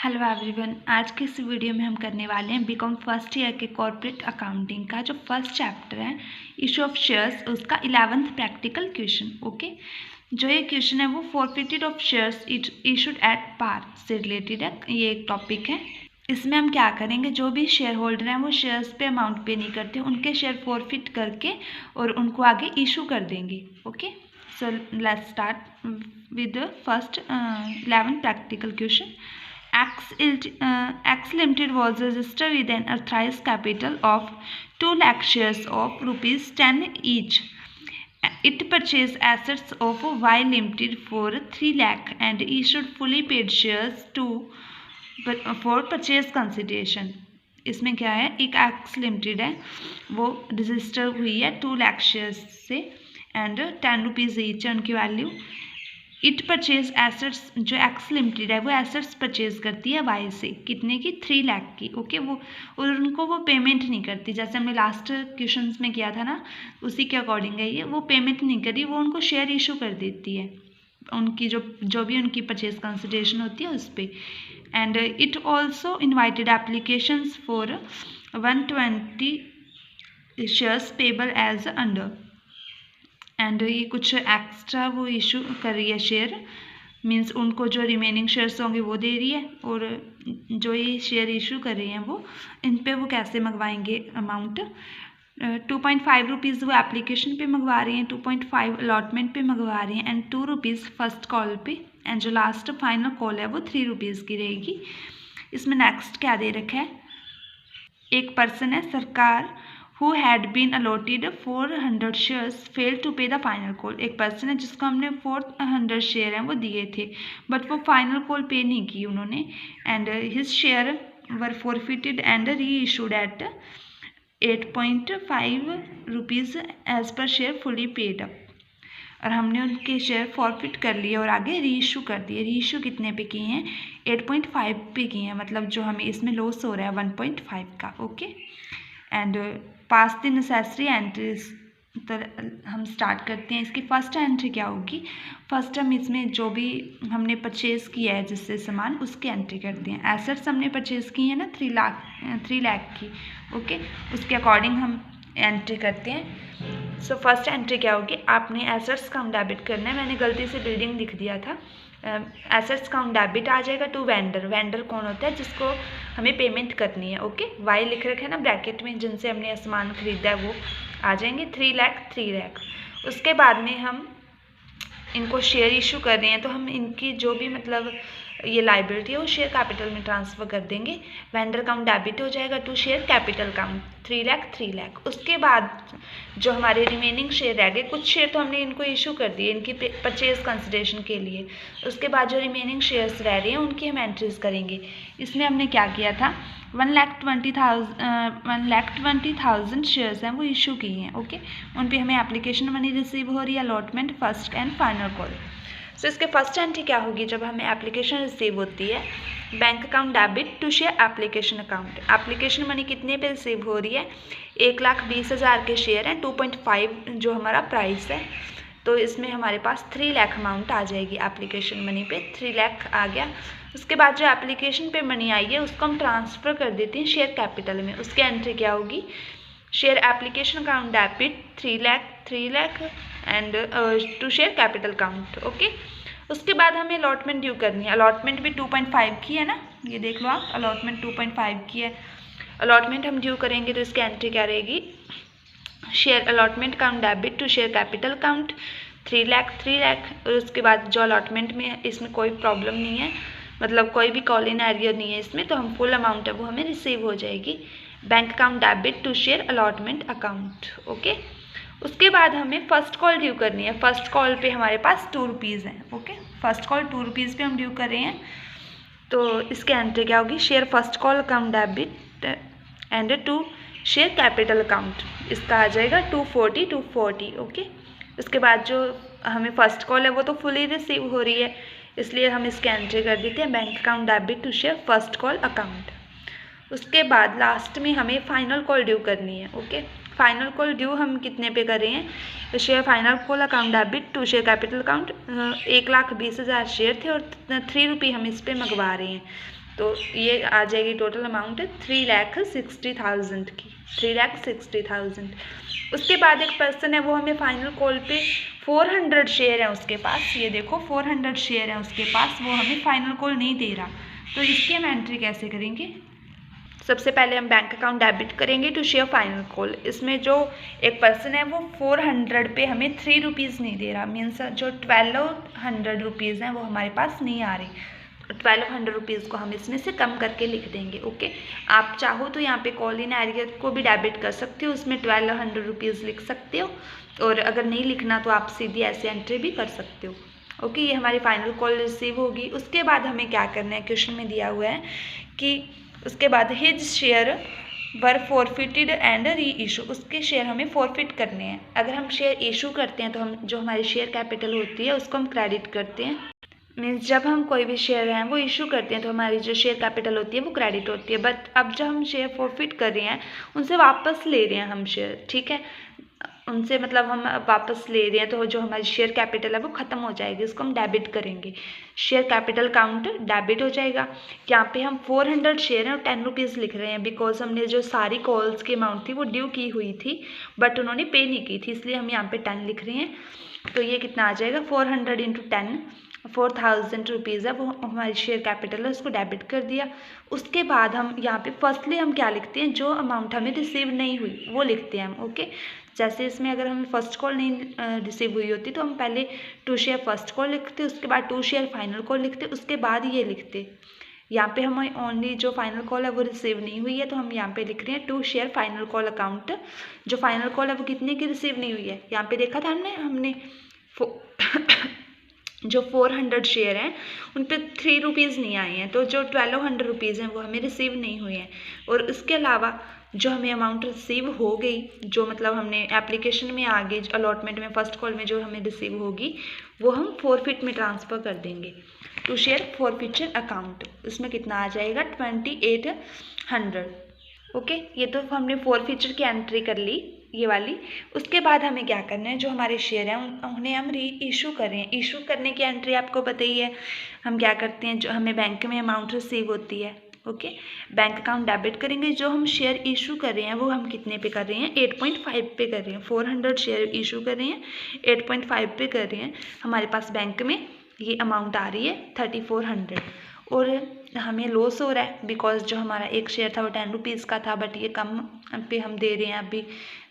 Hello everyone, आज के इस वीडियो में हम करने वाले हैं बीकॉम फर्स्ट ईयर के कॉर्पोरेट अकाउंटिंग का जो फर्स्ट चैप्टर है इशू ऑफ शेयर्स, उसका 11th प्रैक्टिकल क्वेश्चन। ओके, जो ये क्वेश्चन है वो forfeited of shares issued at par से रिलेटेड है। ये एक टॉपिक है। इसमें हम क्या करेंगे, जो भी शेयर होल्डर हैं वो शेयर्स पे अमाउंट पे नहीं करते, उनके शेयर फॉरफिट करके और उनको आगे इशू कर देंगे। Okay, so let's start with the first 11th practical question. X Limited was registered with an authorized capital of 2 lakh shares of rupees 10 each. It purchased assets of Y Limited for 3 lakh and issued fully paid shares for purchase consideration. इसमें क्या है, एक x limited है वो register हुई है 2 lakh shares से and 10 rupees each है उनकी वैल्यू। इट परचेज एसेट्स, जो एक्स लिमिटेड है वो एसेट्स परचेज करती है वाई से, कितने की, 3 लाख की। ओके, वो और उनको वो पेमेंट नहीं करती, जैसे हमने लास्ट क्वेश्चंस में किया था ना, उसी के अकॉर्डिंग है ये। वो पेमेंट नहीं करी, वो उनको शेयर इशू कर देती है उनकी जो भी उनकी परचेज कंसिडरेशन होती है उस पर। And it also invited applications for 120 shares payable as under. And ये कुछ एक्स्ट्रा वो इशू कर रही है शेयर, मींस उनको जो रिमेनिंग शेयर्स होंगे वो दे रही है, और जो ये शेयर इशू कर रही हैं वो इन पे वो कैसे मंगवाएंगे अमाउंट। 2.5 रुपीज़ वो एप्लीकेशन पे मंगवा रही हैं, 2.5 अलॉटमेंट पे मंगवा रही हैं एंड 2 रुपीज़ फर्स्ट कॉल पे, एंड जो लास्ट फाइनल कॉल है वो 3 रुपीज़ की रहेगी। इसमें नेक्स्ट क्या दे रखा है, एक पर्सन है सरकार who had been allotted 400 shares failed to pay the final call। एक पर्सन है जिसको हमने 400 शेयर हैं वो दिए थे, बट वो फाइनल कॉल पे नहीं की उन्होंने, and his share were forfeited and reissued at 8.5 rupees as per share fully paid up. और हमने उनके शेयर फॉरफिट कर लिए और आगे री इशू कर दिए। री इशू कितने पे किए हैं, 8.5 पे किए हैं, मतलब जो हमें इसमें लॉस हो रहा है 1.5 का। Okay, and pass the necessary entries. तो हम स्टार्ट करते हैं। इसकी फर्स्ट एंट्री क्या होगी, फर्स्ट हम इसमें जो भी हमने परचेज़ किया है जिससे सामान, उसकी एंट्री करते हैं। एसेट्स हमने परचेज़ की है ना 3 लाख की। ओके, उसके अकॉर्डिंग हम एंट्री करते हैं। सो फर्स्ट एंट्री क्या होगी, आपने एसेट्स का डेबिट करना है। मैंने गलती से बिल्डिंग लिख दिया था। एसेट्स का डेबिट आ जाएगा टू वेंडर। वेंडर कौन होता है, जिसको हमें पेमेंट करनी है। ओके, वाई लिख रखे है ना ब्रैकेट में, जिनसे हमने सामान खरीदा है वो आ जाएंगे 3 लाख। उसके बाद में हम इनको शेयर इशू कर रहे हैं, तो हम इनकी जो भी मतलब ये लाइबिलिटी है वो शेयर कैपिटल में ट्रांसफ़र कर देंगे। वेंडर अकाउंट डेबिट हो जाएगा to share capital account 3 lakh. उसके बाद जो हमारे रिमेनिंग शेयर रह गए, कुछ शेयर तो हमने इनको इशू कर दिए इनकी परचेज कंसिडरेशन के लिए। उसके बाद जो रिमेनिंग शेयर्स रह रहे हैं उनकी हम एंट्रीज करेंगे। इसमें हमने क्या किया था, 1,20,000 शेयर्स हैं वो इशू किए हैं। ओके, उन पे हमें एप्लीकेशन मनी रिसीव हो रही है, allotment first and final call. So इसके फर्स्ट एंट्री क्या होगी, जब हमें एप्लीकेशन रिसीव होती है, bank account debit to share application account. Application money कितने पे रिसीव हो रही है, 1,20,000 के शेयर हैं, 2.5 जो हमारा प्राइस है, तो इसमें हमारे पास 3 लाख अमाउंट आ जाएगी एप्लीकेशन मनी पे। 3 लाख आ गया। उसके बाद जो एप्लीकेशन पे मनी आई है उसको हम ट्रांसफ़र कर देते हैं शेयर कैपिटल में। उसकी एंट्री क्या होगी, share application account debit 3 lakh and to share capital account. Okay, उसके बाद हमें अलॉटमेंट ड्यू करनी है। अलॉटमेंट भी 2.5 की है ना, ये देख लो आप, अलॉटमेंट 2.5 की है। अलॉटमेंट हम ड्यू करेंगे तो इसकी एंट्री क्या रहेगी, share allotment account debit to share capital account 3 lakh. और उसके बाद जो अलॉटमेंट में, इसमें कोई प्रॉब्लम नहीं है, मतलब कोई भी कॉल इन एरियर नहीं है इसमें, तो हम फुल अमाउंट है वो हमें रिसीव हो जाएगी। Bank account debit to share allotment account. Okay, उसके बाद हमें फ़र्स्ट कॉल ड्यू करनी है। फ़र्स्ट कॉल पे हमारे पास 2 रुपीज़ हैं। ओके, फर्स्ट कॉल 2 रुपीज़ पे हम ड्यू कर रहे हैं, तो इसके एंट्री क्या होगी, share first call account debit and to share capital account. इसका आ जाएगा 240। ओके, उसके बाद जो हमें फ़र्स्ट कॉल है वो तो फुली रिसीव हो रही है, इसलिए हम इसके एंट्री कर देते हैं bank account debit to share first call account. उसके बाद लास्ट में हमें फाइनल कॉल ड्यू करनी है। ओके, फाइनल कॉल ड्यू हम कितने पे कर रहे हैं, share final call account debit to share capital account 1,20,000 share थे और 3 रुपये हम इस पर मंगवा रहे हैं। तो ये आ जाएगी टोटल अमाउंट 3,60,000 की, 3,60,000। उसके बाद एक पर्सन है, वो हमें फाइनल कॉल पे 400 शेयर है उसके पास, ये देखो 400 शेयर है उसके पास, वो हमें फाइनल कॉल नहीं दे रहा। तो इसकी हम एंट्री कैसे करेंगे? सबसे पहले हम बैंक अकाउंट डेबिट करेंगे टू शेयर फाइनल कॉल। इसमें जो एक पर्सन है वो 400 पे हमें 3 रुपीज़ नहीं दे रहा, मीन्स जो 1200 रुपीज़ हैं वो हमारे पास नहीं आ रही। 1200 रुपीज़ को हम इसमें से कम करके लिख देंगे। ओके, आप चाहो तो यहाँ पे कॉल इन एरिया को भी डेबिट कर सकते हो, उसमें 1200 रुपीज़ लिख सकते हो, और अगर नहीं लिखना तो आप सीधी ऐसे एंट्री भी कर सकते हो। ओके, ये हमारी फाइनल कॉल रिसीव होगी। उसके बाद हमें क्या करना है, क्वेश्चन में दिया हुआ है कि उसके बाद his share were forfeited and री इशू, उसके शेयर हमें फॉरफिट करने हैं। अगर हम शेयर इशू करते हैं तो हम जो हमारी शेयर कैपिटल होती है उसको हम क्रेडिट करते हैं। मीन्स जब हम कोई भी शेयर हैं वो इशू करते हैं तो हमारी जो शेयर कैपिटल होती है वो क्रेडिट होती है। बट अब जब हम शेयर फॉरफिट कर रहे हैं, उनसे वापस ले रहे हैं हम शेयर, ठीक है, उनसे मतलब हम वापस ले रहे हैं, तो जो हमारी शेयर कैपिटल है वो ख़त्म हो जाएगी, इसको हम डेबिट करेंगे। शेयर कैपिटल काउंट डेबिट हो जाएगा। यहाँ पे हम 400 शेयर हैं और 10 रुपीज़ लिख रहे हैं, बिकॉज हमने जो सारी कॉल्स की अमाउंट थी वो ड्यू की हुई थी, बट उन्होंने पे नहीं की थी, इसलिए हम यहाँ पे 10 लिख रहे हैं। तो ये कितना आ जाएगा, 400 इंटू 10, 4000 रुपीज़ है, वो हमारी शेयर कैपिटल है, उसको डेबिट कर दिया। उसके बाद हम यहाँ पे फर्स्टली हम क्या लिखते हैं, जो अमाउंट हमें रिसीव नहीं हुई वो लिखते हैं हम। ओके, जैसे इसमें अगर हमें फर्स्ट कॉल नहीं रिसीव हुई होती तो हम पहले 2 शेयर फर्स्ट कॉल लिखते, उसके बाद 2 शेयर फाइनल कॉल लिखते, उसके बाद ये लिखते। यहाँ पे हमें ओनली जो फाइनल कॉल है वो रिसीव नहीं हुई है, तो हम यहाँ पे लिख रहे हैं 2 शेयर फाइनल कॉल अकाउंट। जो फाइनल कॉल है वो कितने की रिसीव नहीं हुई है, यहाँ पे देखा था हमने जो 400 शेयर हैं उन पर 3 रुपीज़ नहीं आए हैं, तो जो 1200 रुपीज़ हैं वो हमें रिसीव नहीं हुए हैं। और इसके अलावा जो हमें अमाउंट रिसीव हो गई, जो मतलब हमने एप्लीकेशन में आ गई, अलॉटमेंट में फर्स्ट कॉल में जो हमें रिसीव होगी, वो हम फॉरफिट में ट्रांसफ़र कर देंगे टू शेयर फॉरफिचर अकाउंट। इसमें कितना आ जाएगा, 2800। ओके, ये तो हमने फॉरफिचर की एंट्री कर ली, ये वाली। उसके बाद हमें क्या करना है, जो हमारे शेयर हैं उन्हें हम री इशू कर रहे हैं। इशू करने की एंट्री आपको पता ही है, हम क्या करते हैं, जो हमें बैंक में अमाउंट रिसीव होती है, ओके, बैंक अकाउंट डेबिट करेंगे। जो हम शेयर इशू कर रहे हैं वो हम कितने पे कर रहे हैं, 8.5 पे कर रहे हैं। 400 शेयर इशू कर रहे हैं, 8.5 पे कर रहे हैं। हमारे पास बैंक में ये अमाउंट आ रही है 3400, और हमें लॉस हो रहा है बिकॉज जो हमारा एक शेयर था वो 10 रुपीज़ का था, बट ये कम पे हम दे रहे हैं अभी।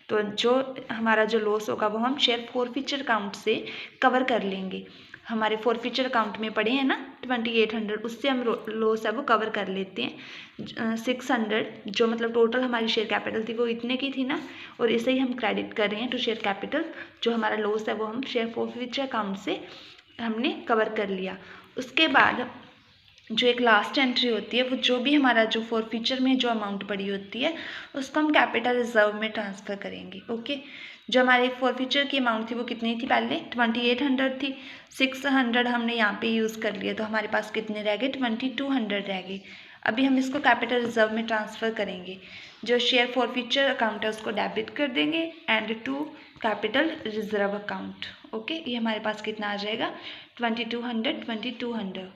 तो जो हमारा जो लॉस होगा वो हम शेयर फॉरफिचर अकाउंट से कवर कर लेंगे। हमारे फॉरफिचर अकाउंट में पड़े हैं ना 2800, उससे हम लॉस है वो कवर कर लेते हैं। 600 जो मतलब टोटल हमारी शेयर कैपिटल थी वो इतने की थी ना, और इसे ही हम क्रेडिट कर रहे हैं टू शेयर कैपिटल। जो हमारा लॉस है वो हम शेयर फॉरफिचर अकाउंट से हमने कवर कर लिया। उसके बाद जो एक लास्ट एंट्री होती है, वो जो भी हमारा जो फॉरफिचर में जो अमाउंट पड़ी होती है उसको हम कैपिटल रिजर्व में ट्रांसफ़र करेंगे। ओके, जो हमारे फॉरफिचर की अमाउंट थी वो कितनी थी, पहले 2800 थी, 600 हमने यहाँ पे यूज़ कर लिया, तो हमारे पास कितने रह गए, 2200 रह गए। अभी हम इसको कैपिटल रिजर्व में ट्रांसफ़र करेंगे। जो शेयर फॉरफिचर अकाउंट है उसको डेबिट कर देंगे and to capital reserve account. Okay, ये हमारे पास कितना आ जाएगा, 2200।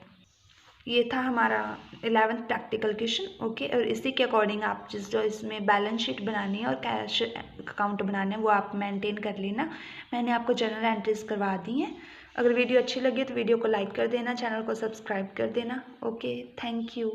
ये था हमारा 11th प्रैक्टिकल क्वेश्चन। ओके, और इसी के अकॉर्डिंग आप जो इसमें बैलेंस शीट बनानी है और कैश अकाउंट बनाना है वो आप मेंटेन कर लेना। मैंने आपको जनरल एंट्रीज करवा दी हैं। अगर वीडियो अच्छी लगी तो वीडियो को लाइक कर देना, चैनल को सब्सक्राइब कर देना। Okay, thank you.